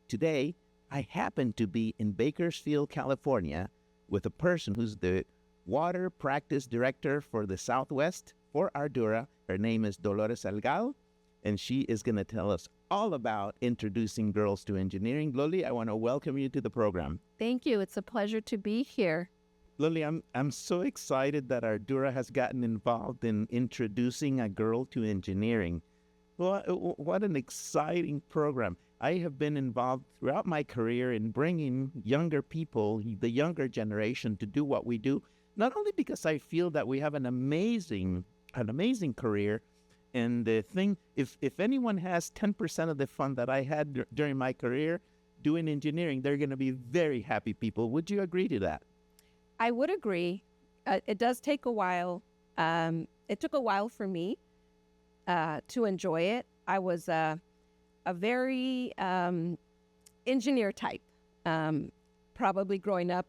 today, I happen to be in Bakersfield, California, with a person who's the water practice director for the Southwest for Ardura. Her name is Dolores Salgado, and she is going to tell us all about introducing girls to engineering. Loli, I want to welcome you to the program. Thank you. It's a pleasure to be here. Loli, I'm so excited that Ardura has gotten involved in introducing a girl to engineering. What an exciting program. I have been involved throughout my career in bringing younger people, the younger generation, to do what we do, not only because I feel that we have an amazing career, and the thing, if anyone has 10% of the fun that I had during my career doing engineering, they're going to be very happy people. Would you agree to that? I would agree. It does take a while. It took a while for me to enjoy it. I was a very engineer type, probably growing up,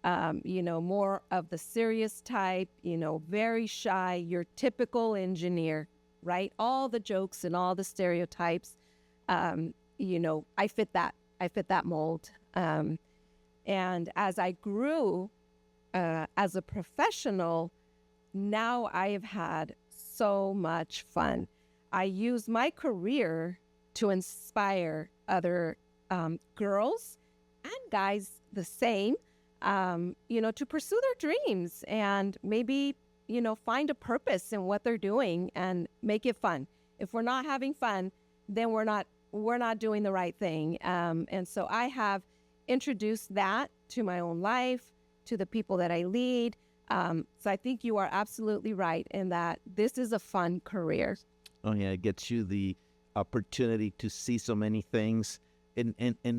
more of the serious type, very shy, your typical engineer, right? All the jokes and all the stereotypes, I fit that mold. And as I grew as a professional, now I have had so much fun. I use my career to inspire other girls and guys the same, to pursue their dreams and maybe, find a purpose in what they're doing and make it fun. If we're not having fun, then we're not doing the right thing. And so I have introduced that to my own life, to the people that I lead. So I think you are absolutely right in that this is a fun career. Oh yeah, it gets you the opportunity to see so many things, and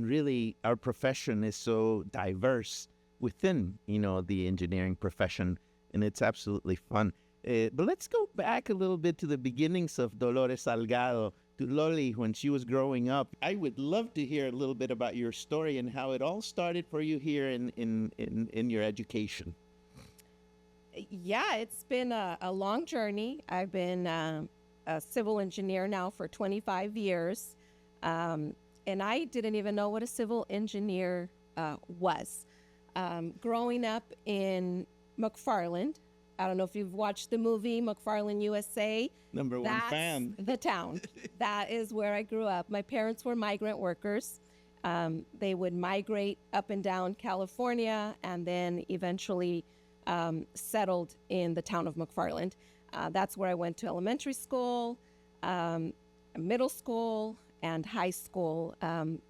really our profession is so diverse within the engineering profession, and it's absolutely fun. But let's go back a little bit to the beginnings of Dolores Salgado, to Loli when she was growing up. I would love to hear a little bit about your story and how it all started for you here in your education. Yeah, it's been a long journey. I've been a civil engineer now for 25 years, and I didn't even know what a civil engineer was. Growing up in McFarland, I don't know if you've watched the movie McFarland, USA. Number one fan. The town. That is where I grew up. My parents were migrant workers. They would migrate up and down California and then eventually settled in the town of McFarland. That's where I went to elementary school, middle school, and high school.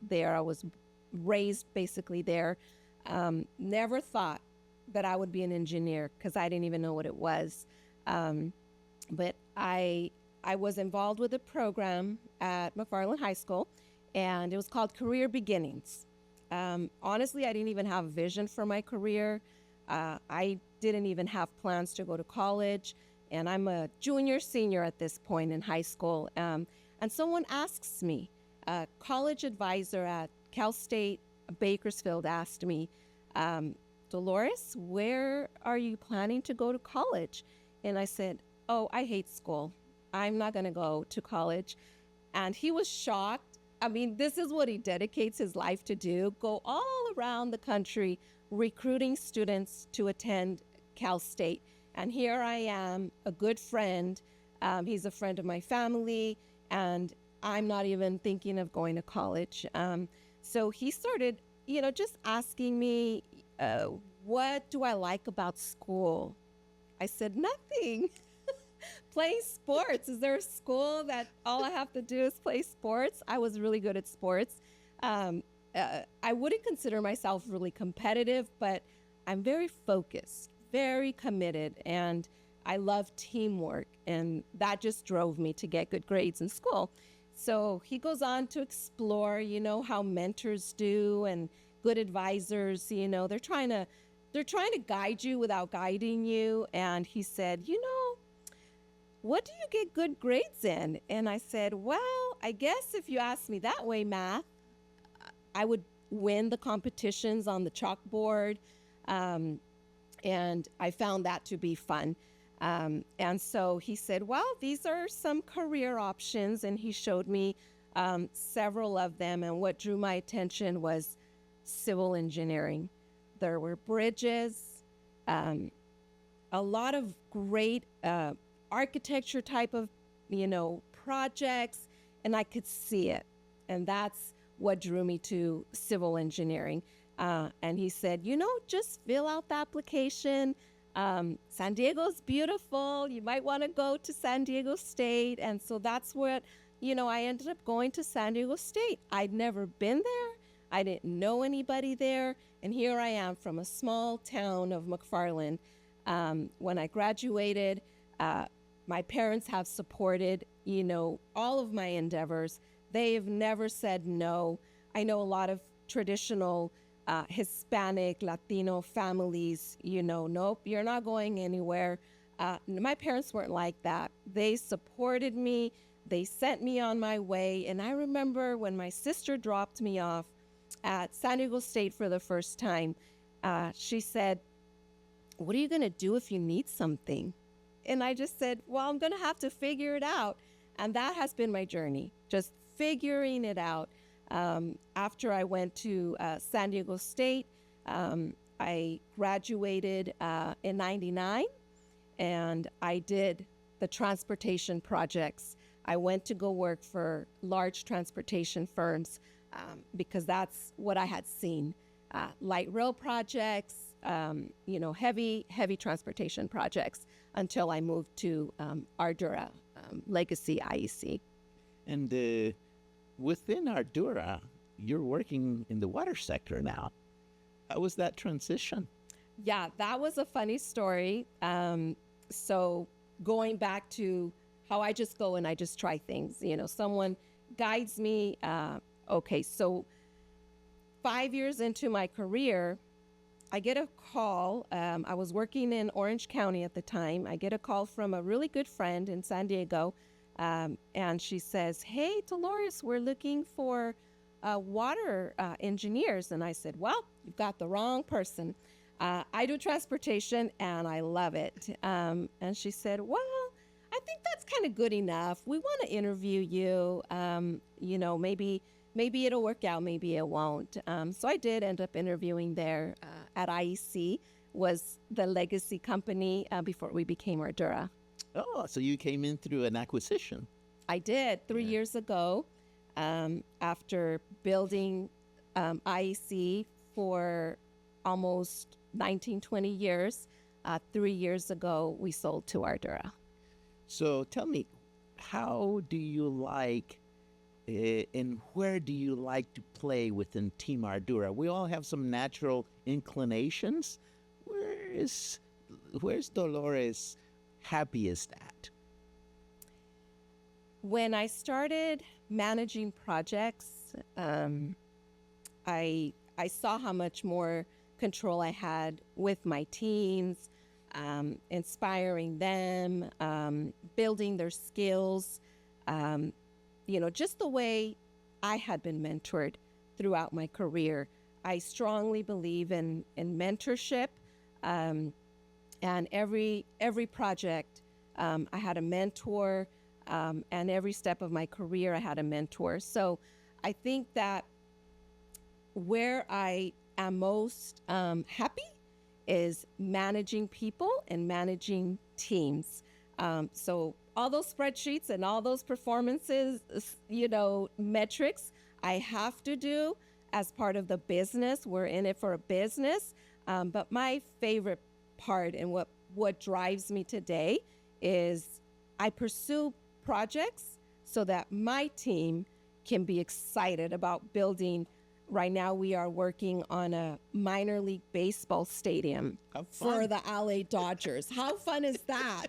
There I was raised basically there. Never thought that I would be an engineer because I didn't even know what it was. But I was involved with a program at McFarland High School, and it was called Career Beginnings. Honestly, I didn't even have a vision for my career. I didn't even have plans to go to college, and I'm a junior, senior at this point in high school. And someone asks me, a college advisor at Cal State Bakersfield asked me, Dolores, where are you planning to go to college? And I said, oh, I hate school. I'm not going to go to college. And he was shocked. I mean, this is what he dedicates his life to do, go all around the country recruiting students to attend Cal State. And here I am, a good friend. He's a friend of my family, and I'm not even thinking of going to college. So he started, just asking me, what do I like about school? I said, nothing. Playing sports. Is there a school that all I have to do is play sports? I was really good at sports. I wouldn't consider myself really competitive, but I'm very focused, very committed, and I love teamwork, and that just drove me to get good grades in school. So he goes on to explore, how mentors do, and good advisors, they're trying to guide you without guiding you. And he said, what do you get good grades in? And I said, well, I guess if you ask me that way, math, I would win the competitions on the chalkboard. And I found that to be fun. And so he said, well, these are some career options. And he showed me several of them. And what drew my attention was civil engineering. There were bridges, um, a lot of great architecture type of, projects, and I could see it. And that's what drew me to civil engineering. And he said, just fill out the application. San Diego's beautiful. You might want to go to San Diego State. And so that's what, I ended up going to San Diego State. I'd never been there. I didn't know anybody there. And here I am from a small town of McFarland. When I graduated, my parents have supported, all of my endeavors. They have never said no. I know a lot of traditional Hispanic, Latino families, nope, you're not going anywhere. My parents weren't like that. They supported me. They sent me on my way. And I remember when my sister dropped me off at San Diego State for the first time, she said, "What are you going to do if you need something?" And I just said, well, I'm going to have to figure it out. And that has been my journey, just figuring it out. After I went to San Diego State, I graduated in 99, and I did the transportation projects. I went to go work for large transportation firms because that's what I had seen. Light rail projects, heavy transportation projects until I moved to Ardura, Legacy IEC. And within Ardura, you're working in the water sector now. How was that transition? Yeah, that was a funny story. So going back to how I just go and I just try things, someone guides me. Okay, so 5 years into my career, I get a call. I was working in Orange County at the time. I get a call from a really good friend in San Diego. And she says, "Hey, Dolores, we're looking for water engineers." And I said, "Well, you've got the wrong person. I do transportation and I love it." And she said, "Well, I think that's kind of good enough. We want to interview you. Maybe it'll work out, maybe it won't." So I did end up interviewing there at IEC, was the legacy company before we became Ardura. Oh, so you came in through an acquisition. I did 3 years ago, after building IEC for almost 19, 20 years. 3 years ago, we sold to Ardura. So tell me, how do you like and where do you like to play within Team Ardura? We all have some natural inclinations. Where's Dolores happiest at? When I started managing projects, I saw how much more control I had with my teams, inspiring them, building their skills, just the way I had been mentored throughout my career. I strongly believe in mentorship, and every project, I had a mentor, and every step of my career, I had a mentor. So I think that where I am most happy is managing people and managing teams. So all those spreadsheets and all those performances, metrics, I have to do as part of the business. We're in it for a business. But my favorite part and what drives me today is I pursue projects so that my team can be excited about building. Right now, we are working on a minor league baseball stadium for the LA Dodgers. How fun is that?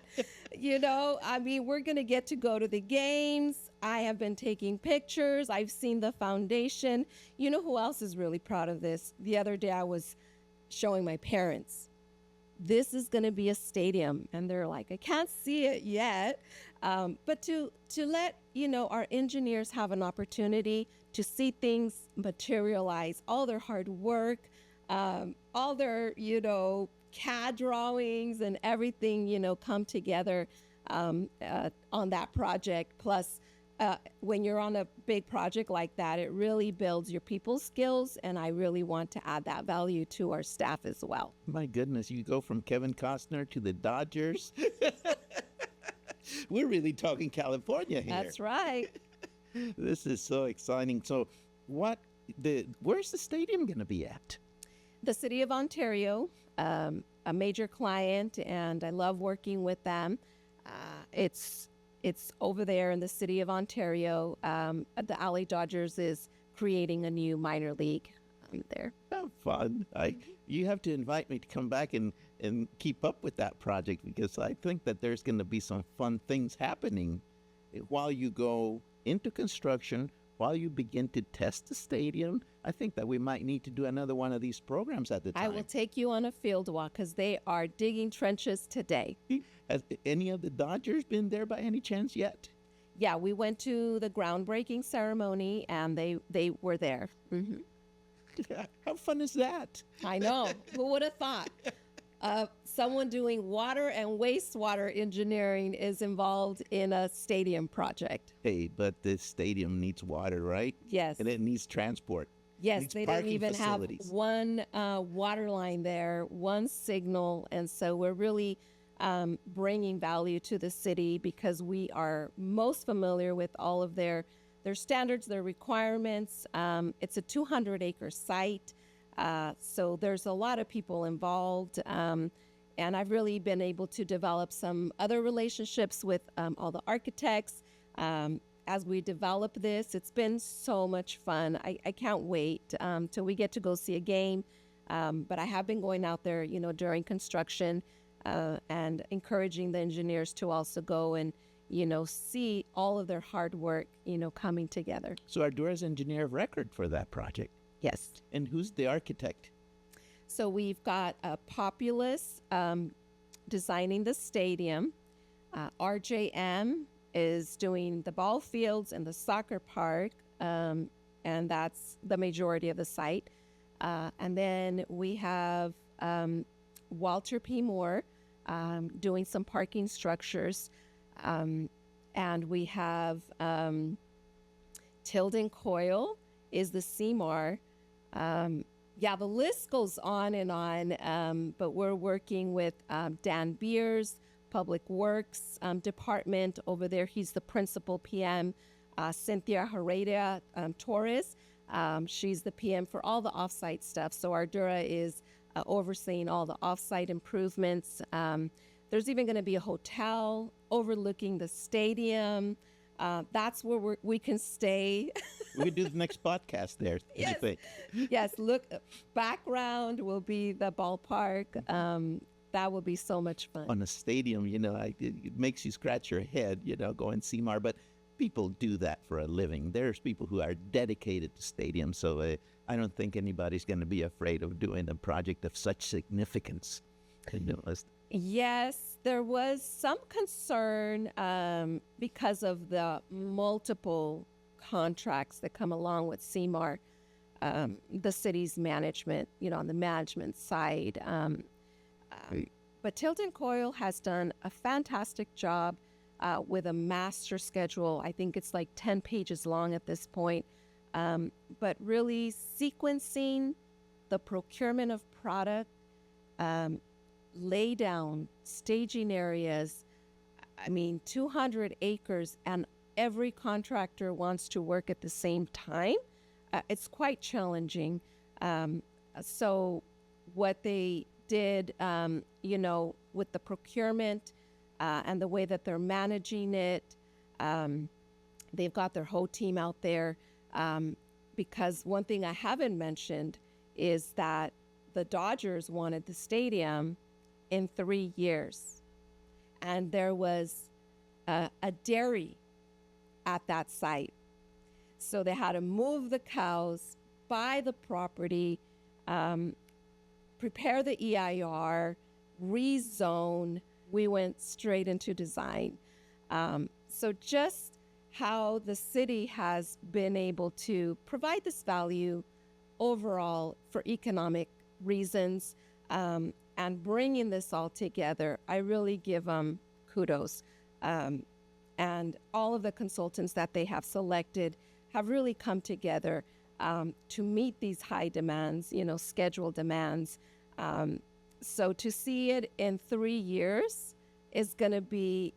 We're going to get to go to the games. I have been taking pictures. I've seen the foundation. You know who else is really proud of this? The other day, I was showing my parents, this is going to be a stadium. And they're like, I can't see it yet. But to let, our engineers have an opportunity to see things materialize, all their hard work, all their, CAD drawings and everything, come together on that project. Plus, when you're on a big project like that, it really builds your people skills, and I really want to add that value to our staff as well. My goodness, you go from Kevin Costner to the Dodgers. We're really talking California here. That's right. This is so exciting. So, where's the stadium going to be at? The City of Ontario, a major client, and I love working with them. It's over there in the City of Ontario. The LA Dodgers is creating a new minor league there. How fun. You have to invite me to come back and keep up with that project, because I think that there's going to be some fun things happening while you go into construction, while you begin to test the stadium. I think that we might need to do another one of these programs at the time. I will take you on a field walk because they are digging trenches today. Has any of the Dodgers been there by any chance yet? Yeah, we went to the groundbreaking ceremony and they were there. Mm-hmm. How fun is that? I know. Who would have thought? Someone doing water and wastewater engineering is involved in a stadium project. Hey, but this stadium needs water, right? Yes. And it needs transport. Yes, needs they didn't parking even facilities. have one water line there, one signal. And so we're really bringing value to the city because we are most familiar with all of their standards, their requirements. It's a 200-acre site. So there's a lot of people involved. And I've really been able to develop some other relationships with all the architects. As we develop this, it's been so much fun. I can't wait till we get to go see a game. But I have been going out there, during construction and encouraging the engineers to also go and, see all of their hard work, coming together. So Ardura's engineer of record for that project. Yes. And who's the architect? So we've got Populous designing the stadium. RJM is doing the ball fields and the soccer park, and that's the majority of the site. And then we have Walter P. Moore doing some parking structures. And we have Tilden Coyle is the CMAR. Yeah, the list goes on and on, but we're working with Dan Beers, Public Works Department over there. He's the principal PM. Cynthia Heredia Torres, she's the PM for all the offsite stuff. So Ardura is overseeing all the offsite improvements. There's even going to be a hotel overlooking the stadium. That's where we can stay. We could do the next podcast there. Yes. I think. Yes. Look, background will be the ballpark. That will be so much fun. On a stadium, it makes you scratch your head, going CMAR. But people do that for a living. There's people who are dedicated to stadiums. So I don't think anybody's going to be afraid of doing a project of such significance. Yes, there was some concern because of the multiple contracts that come along with CMAR, the city's management, on the management side. But Tilden Coyle has done a fantastic job with a master schedule. I think it's like 10 pages long at this point. But really sequencing the procurement of product, lay down staging areas. 200 acres, and every contractor wants to work at the same time. It's quite challenging. So what they did, with the procurement and the way that they're managing it, they've got their whole team out there. Because one thing I haven't mentioned is that the Dodgers wanted the stadium in 3 years. And there was a dairy at that site. So they had to move the cows, buy the property, prepare the EIR, rezone. We went straight into design. So just how the city has been able to provide this value overall for economic reasons, and bringing this all together, I really give them kudos. and all of the consultants that they have selected have really come together to meet these high demands, schedule demands. So to see it in 3 years is going to be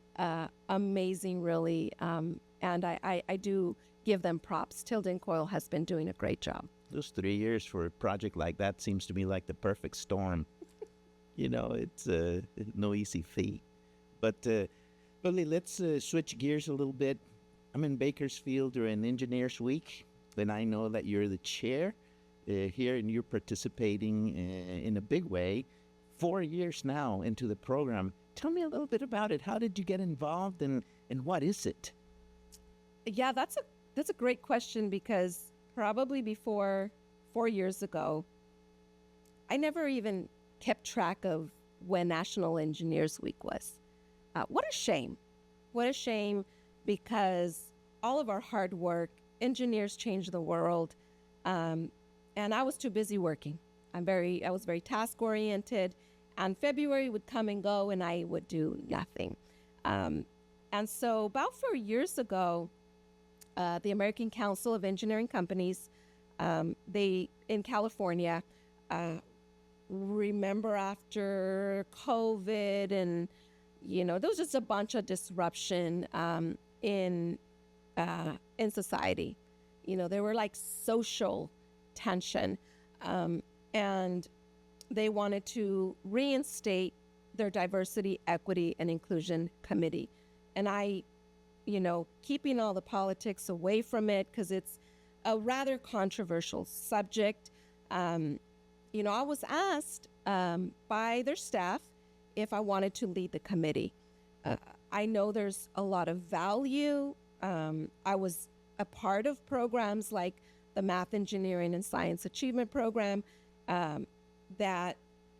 amazing, really. And I do give them props. Tilden Coyle has been doing a great job. Those 3 years for a project like that seems to me like the perfect storm. It's no easy feat. But, Lily, let's switch gears a little bit. I'm in Bakersfield during Engineers Week, and I know that you're the chair here, and you're participating in a big way. 4 years now into the program. Tell me a little bit about it. How did you get involved, and what is it? Yeah, that's a great question, because probably before 4 years ago, I never even kept track of when National Engineers Week was. What a shame. What a shame, because all of our hard work, engineers change the world, and I was too busy working. I was very task oriented, and February would come and go, and I would do nothing. And so about 4 years ago, the American Council of Engineering Companies, they in California, remember after COVID, and there was just a bunch of disruption in society. There were like social tension, and they wanted to reinstate their diversity, equity, and inclusion committee. And I, keeping all the politics away from it, because it's a rather controversial subject. I was asked by their staff if I wanted to lead the committee. I know there's a lot of value. I was a part of programs like the Math, Engineering, and Science Achievement Program, that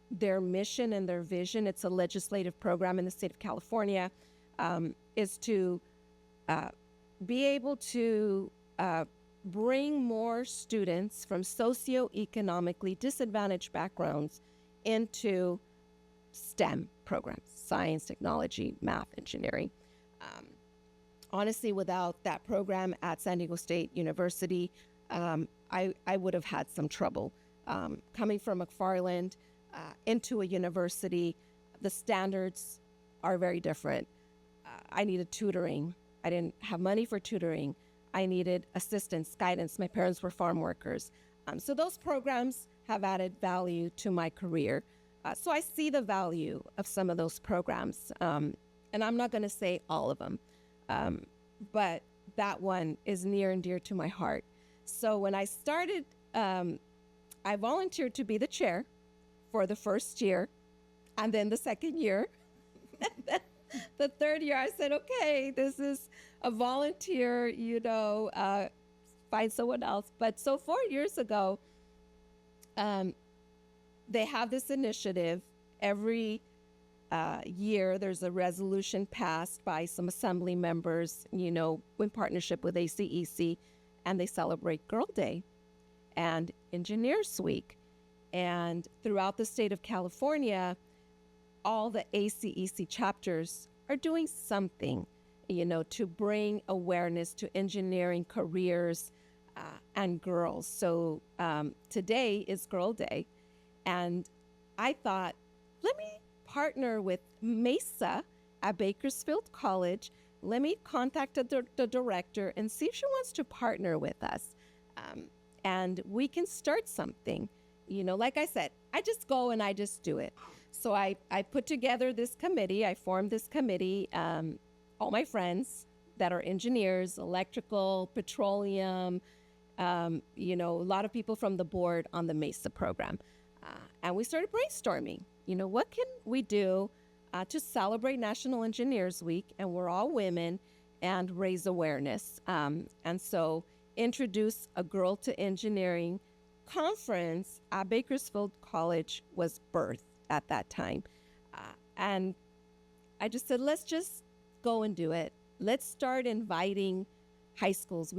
their mission and their vision, it's a legislative program in the state of California, is to be able to bring more students from socioeconomically disadvantaged backgrounds into STEM programs: science, technology, math, engineering. Honestly, without that program at San Diego State University, I would have had some trouble. Coming from McFarland into a university, the standards are very different. I needed tutoring. I didn't have money for tutoring. I needed assistance, guidance. My parents were farm workers. So those programs have added value to my career. So I see the value of some of those programs. And I'm not going to say all of them, but that one is near and dear to my heart. So when I started, I volunteered to be the chair for the first year, and then the second year. The third year, I said, okay, this is a volunteer, find someone else. But so 4 years ago, they have this initiative. Every year, there's a resolution passed by some assembly members, in partnership with ACEC, and they celebrate Girl Day and Engineers Week. And throughout the state of California, all the ACEC chapters are doing something, to bring awareness to engineering careers and girls. So today is Girl Day, and I thought, let me partner with Mesa at Bakersfield College. Let me contact the director and see if she wants to partner with us. And we can start something. Like I said, I just go and I just do it. So I put together this committee. I formed this committee. All my friends that are engineers, electrical, petroleum, a lot of people from the board on the MESA program. And we started brainstorming, what can we do to celebrate National Engineers Week, and we're all women, and raise awareness. And so introduce a Girl to Engineering conference at Bakersfield College was birthed at that time. And I just said, let's just go and do it. Let's start inviting high schools.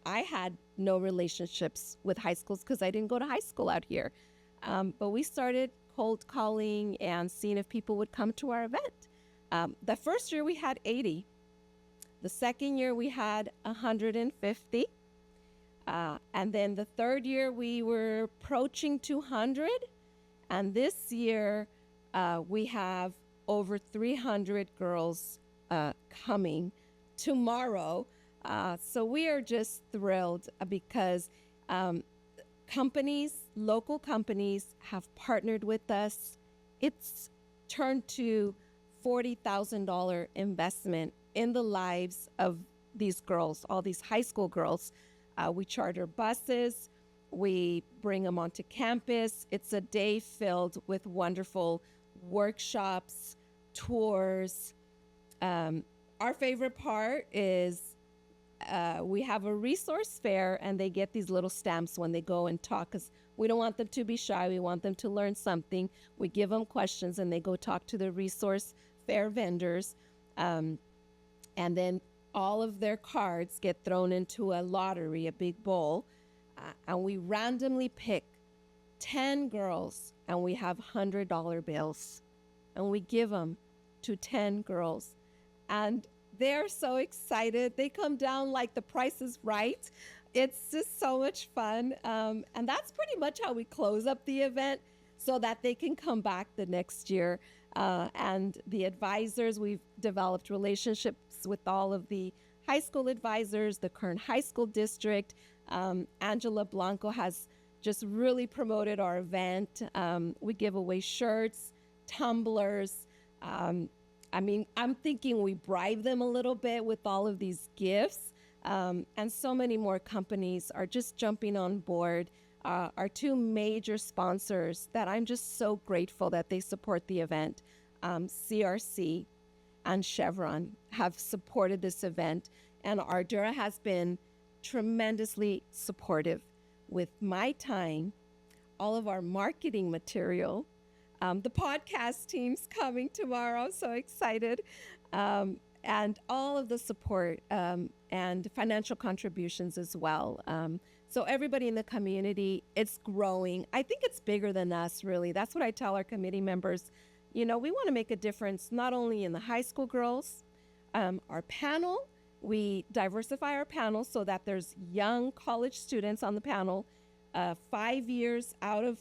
I had no relationships with high schools because I didn't go to high school out here. But we started cold calling and seeing if people would come to our event. The first year we had 80. The second year we had 150. And then the third year we were approaching 200. And this year we have over 300 girls coming tomorrow. So we are just thrilled because local companies have partnered with us. It's turned to $40,000 investment in the lives of these girls, all these high school girls. We charter buses. We bring them onto campus. It's a day filled with wonderful workshops, tours. Our favorite part is we have a resource fair, and they get these little stamps when they go and talk, because we don't want them to be shy. We want them to learn something. We give them questions, and they go talk to the resource fair vendors. And then all of their cards get thrown into a lottery, a big bowl, and we randomly pick 10 girls, and we have $100 bills, and we give them to 10 girls. And they're so excited. They come down like the price is right. It's just so much fun. And that's pretty much how we close up the event so that they can come back the next year. And the advisors, we've developed relationships with all of the high school advisors, the Kern High School District. Angela Blanco has just really promoted our event. We give away shirts, tumblers. I'm thinking we bribe them a little bit with all of these gifts. And so many more companies are just jumping on board. Our two major sponsors that I'm just so grateful that they support the event, CRC and Chevron, have supported this event. And Ardura has been tremendously supportive with my time, all of our marketing material. The podcast team's coming tomorrow. I'm so excited. And all of the support and financial contributions as well. So everybody in the community, it's growing. I think it's bigger than us, really. That's what I tell our committee members. You know, we want to make a difference not only in the high school girls, our panel. We diversify our panel so that there's young college students on the panel, 5 years out of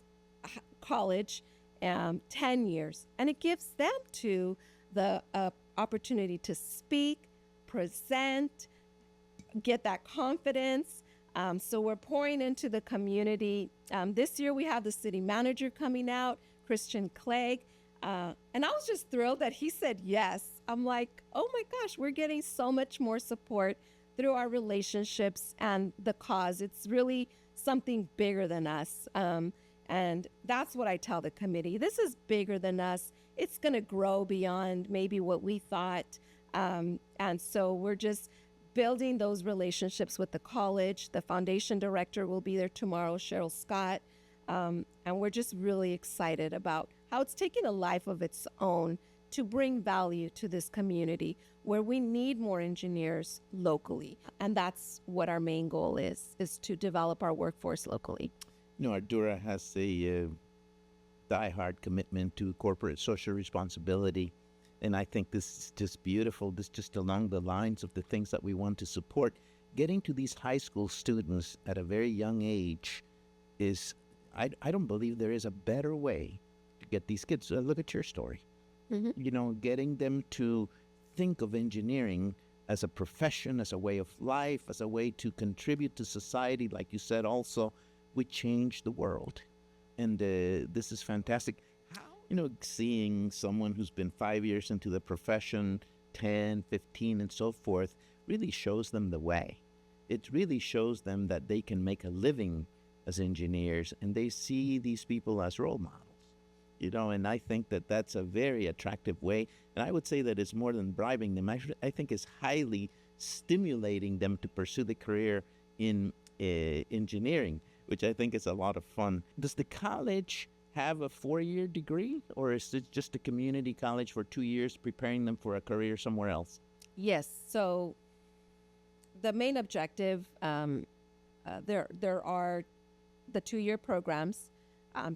college, 10 years. And it gives them to the opportunity to speak, present, get that confidence. So we're pouring into the community. This year we have the city manager coming out, Christian Clegg. And I was just thrilled that he said yes. I'm like, oh my gosh, we're getting so much more support through our relationships and the cause. It's really something bigger than us. And that's what I tell the committee. This is bigger than us. It's going to grow beyond maybe what we thought. And so we're just building those relationships with the college. The foundation director will be there tomorrow, Cheryl Scott. And we're just really excited about how it's taking a life of its own to bring value to this community where we need more engineers locally. And that's what our main goal is to develop our workforce locally. You know, Ardura has a diehard commitment to corporate social responsibility. And I think this is just beautiful. This just along the lines of the things that we want to support. Getting to these high school students at a very young age is, I don't believe there is a better way to get these kids. Look at your story. Mm-hmm. You know, getting them to think of engineering as a profession, as a way of life, as a way to contribute to society. Like you said, also, we change the world. And this is fantastic. How, you know, seeing someone who's been 5 years into the profession, 10, 15, and so forth, really shows them the way. It really shows them that they can make a living as engineers, and they see these people as role models. You know, and I think that that's a very attractive way. And I would say that it's more than bribing them. I think it's highly stimulating them to pursue the career in engineering, which I think is a lot of fun. Does the college have a 4-year degree, or is it just a community college for 2 years preparing them for a career somewhere else? Yes. So the main objective, there are the 2-year programs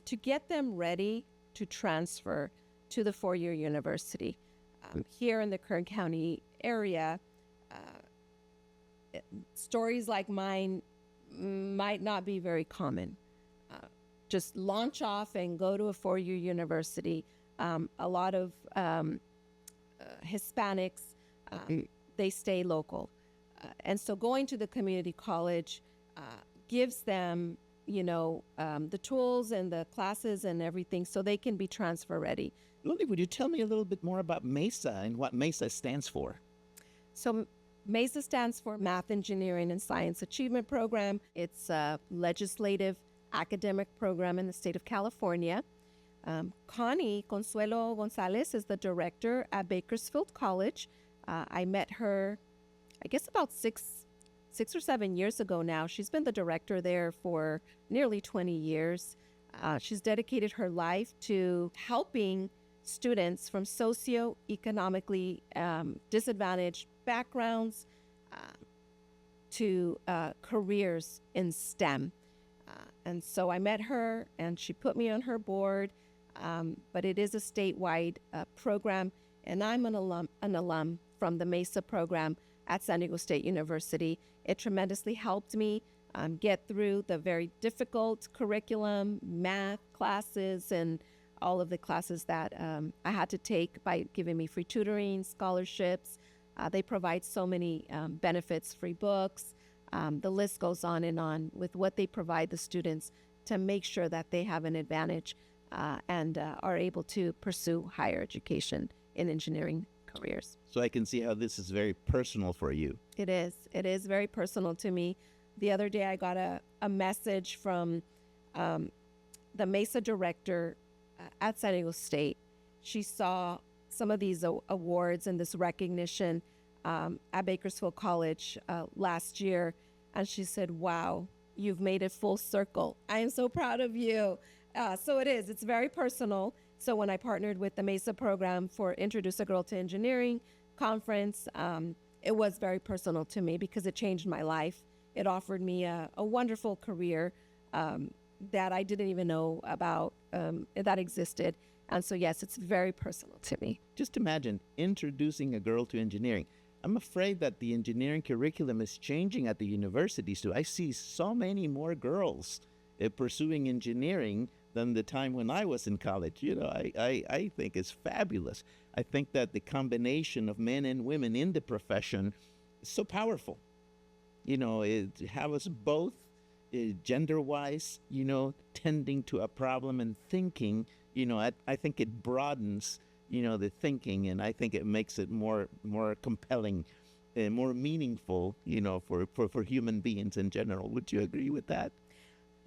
to get them ready to transfer to the 4-year university. Here in the Kern County area, stories like mine might not be very common. Just launch off and go to a four-year university. A lot of Hispanics, they stay local. And so going to the community college gives them, the tools and the classes and everything so they can be transfer ready. Lily, would you tell me a little bit more about MESA and what MESA stands for? So MESA stands for Math, Engineering, and Science Achievement Program. It's a legislative academic program in the state of California. Connie Consuelo Gonzalez is the director at Bakersfield College. I met her, I guess, about six or 7 years ago now. She's been the director there for nearly 20 years. She's dedicated her life to helping students from socioeconomically disadvantaged backgrounds to careers in STEM. And so I met her and she put me on her board, but it is a statewide program, and I'm an alum from the MESA program at San Diego State University. It tremendously helped me get through the very difficult curriculum, math classes, and all of the classes that I had to take by giving me free tutoring, scholarships. They provide so many benefits, free books. The list goes on and on with what they provide the students to make sure that they have an advantage and are able to pursue higher education in engineering careers. So I can see how this is very personal for you. It is. It is very personal to me. The other day I got a message from the MESA director at San Diego State. She saw some of these awards and this recognition at Bakersfield College last year, and she said, "Wow, you've made it full circle. I am so proud of you." So it is. It's very personal. So when I partnered with the MESA program for Introduce a Girl to Engineering conference, it was very personal to me because it changed my life. It offered me a wonderful career that I didn't even know about that existed. And so, yes, it's very personal to me. Just imagine introducing a girl to engineering. I'm afraid that the engineering curriculum is changing at the universities too. I see so many more girls pursuing engineering than the time when I was in college. I think it's fabulous. I think that the combination of men and women in the profession is so powerful. It have us both gender-wise, tending to a problem and thinking. I think it broadens, the thinking, and I think it makes it more compelling and more meaningful, for human beings in general. Would you agree with that?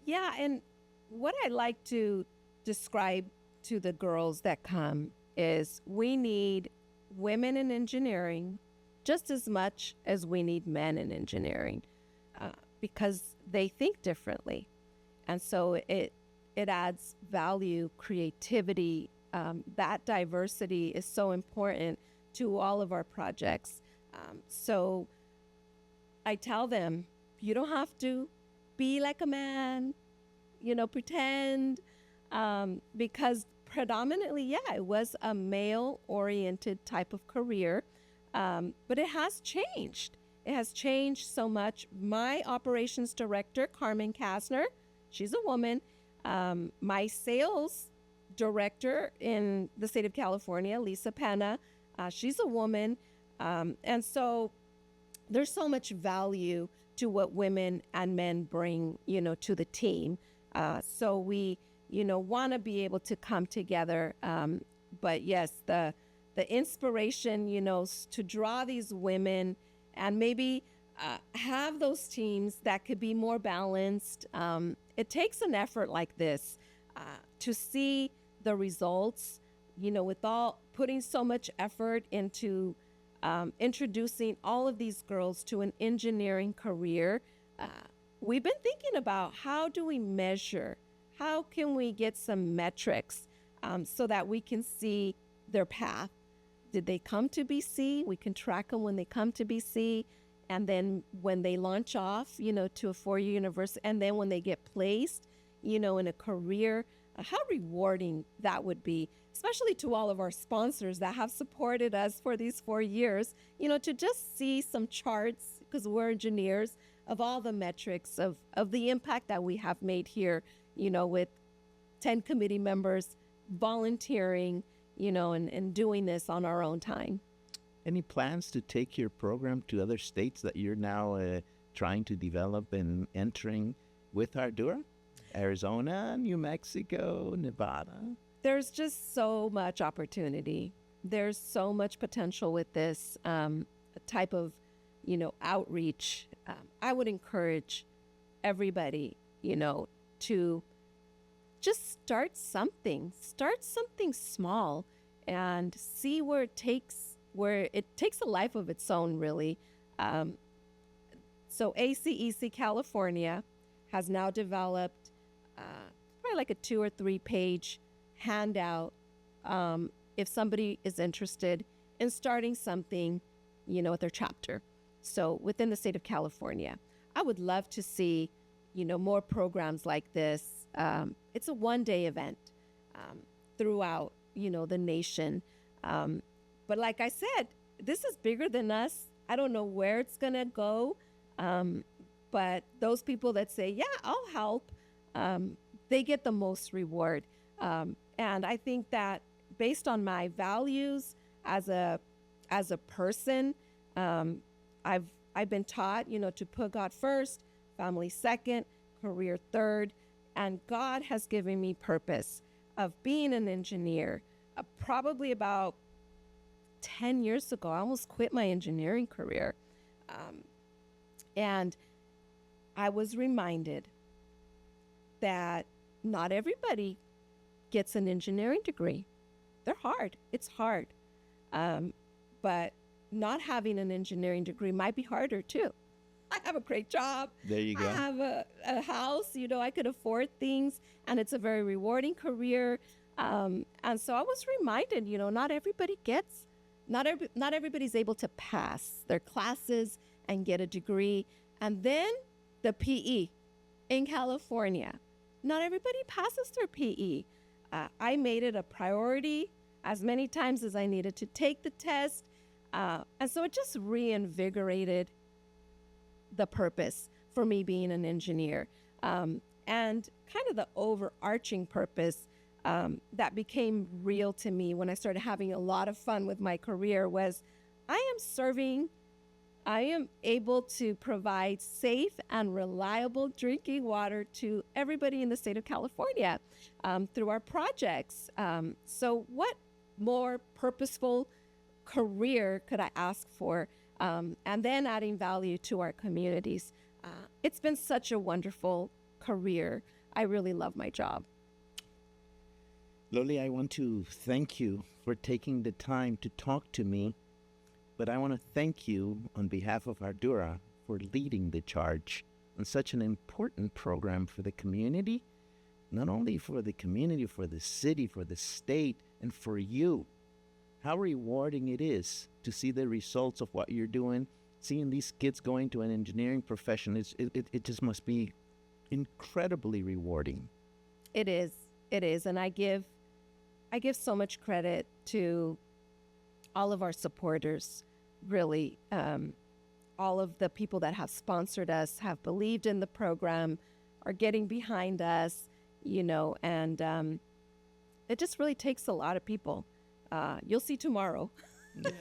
Yeah, and what I like to describe to the girls that come is we need women in engineering just as much as we need men in engineering because they think differently. And so it adds value, creativity. That diversity is so important to all of our projects. So I tell them, you don't have to be like a man, pretend, because predominantly, yeah, it was a male-oriented type of career, but it has changed. It has changed so much. My operations director, Carmen Kasner, she's a woman. My sales director in the state of California, Lisa Pena, she's a woman. And so there's so much value to what women and men bring, to the team. So we, want to be able to come together. But yes, the inspiration, to draw these women and maybe have those teams that could be more balanced. It takes an effort like this to see the results, with all putting so much effort into introducing all of these girls to an engineering career. We've been thinking about how do we measure, how can we get some metrics so that we can see their path. Did they come to BC? We can track them when they come to BC. And then when they launch off, to a four-year university, and then when they get placed, in a career, how rewarding that would be, especially to all of our sponsors that have supported us for these 4 years, to just see some charts, because we're engineers, of all the metrics of the impact that we have made here, with 10 committee members volunteering, and doing this on our own time. Any plans to take your program to other states that you're now trying to develop and entering with Ardura? Arizona, New Mexico, Nevada? There's just so much opportunity. There's so much potential with this type of, outreach. I would encourage everybody, to just start something small and see where it takes a life of its own, really. So ACEC California has now developed probably like a 2 or 3 page handout if somebody is interested in starting something, with their chapter. So within the state of California, I would love to see, more programs like this. It's a one-day event throughout, the nation. But like I said, this is bigger than us. I don't know where it's going to go. But those people that say, yeah, I'll help, they get the most reward. And I think that based on my values as a person, I've been taught, to put God first, family second, career third, and God has given me purpose of being an engineer. Probably about 10 years ago, I almost quit my engineering career. And I was reminded that not everybody gets an engineering degree. They're hard. It's hard. But not having an engineering degree might be harder too. I have a great job. There you go. I have a house, I could afford things, and it's a very rewarding career. And so I was reminded, not everybody's able to pass their classes and get a degree. And then the PE in California. Not everybody passes their PE. I made it a priority as many times as I needed to take the test. And so it just reinvigorated the purpose for me being an engineer. And kind of the overarching purpose that became real to me when I started having a lot of fun with my career was I am able to provide safe and reliable drinking water to everybody in the state of California through our projects. So what more purposeful career could I ask for? And then adding value to our communities. It's been such a wonderful career. I really love my job. Loli, I want to thank you for taking the time to talk to me, but I want to thank you on behalf of Ardura for leading the charge on such an important program for the community, not only for the community, for the city, for the state, and for you. How rewarding it is to see the results of what you're doing, seeing these kids going to an engineering profession. It just must be incredibly rewarding. It is. And I give so much credit to all of our supporters, really. All of the people that have sponsored us, have believed in the program, are getting behind us, and it just really takes a lot of people. You'll see tomorrow. Yeah.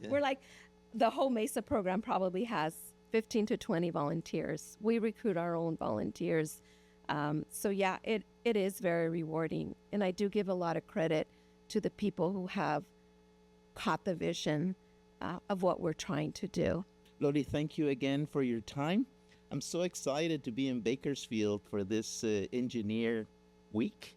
We're like, the whole MESA program probably has 15 to 20 volunteers. We recruit our own volunteers. So yeah, it is very rewarding. And I do give a lot of credit to the people who have caught the vision of what we're trying to do. Loli, thank you again for your time. I'm so excited to be in Bakersfield for this Engineering Week.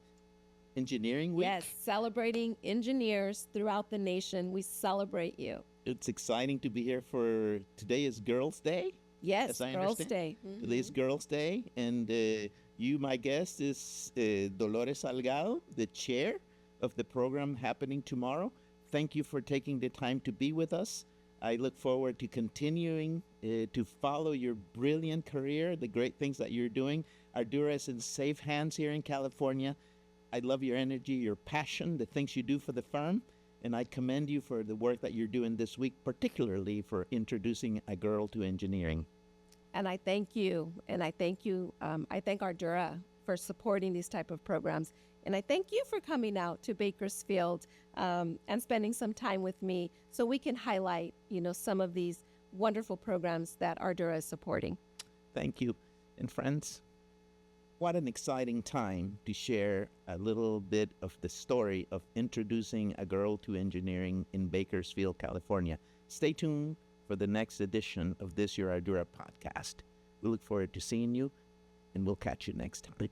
Yes, celebrating engineers throughout the nation. We celebrate you. It's exciting to be here for, today is Girls' Day? Yes, as I Girls' understand. Day. Today is Girls' Day, and you, my guest, is Dolores Salgado, the chair of the program happening tomorrow. Thank you for taking the time to be with us. I look forward to continuing to follow your brilliant career, the great things that you're doing. Ardura is in safe hands here in California. I love your energy, your passion, the things you do for the firm, And I commend you for the work that you're doing this week, particularly for introducing a girl to engineering. And I thank you. And I thank you. I thank Ardura for supporting these type of programs. And I thank you for coming out to Bakersfield and spending some time with me so we can highlight, some of these wonderful programs that Ardura is supporting. Thank you. And friends, what an exciting time to share a little bit of the story of introducing a girl to engineering in Bakersfield, California. Stay tuned for the next edition of this Your Ardura podcast. We look forward to seeing you, and we'll catch you next time.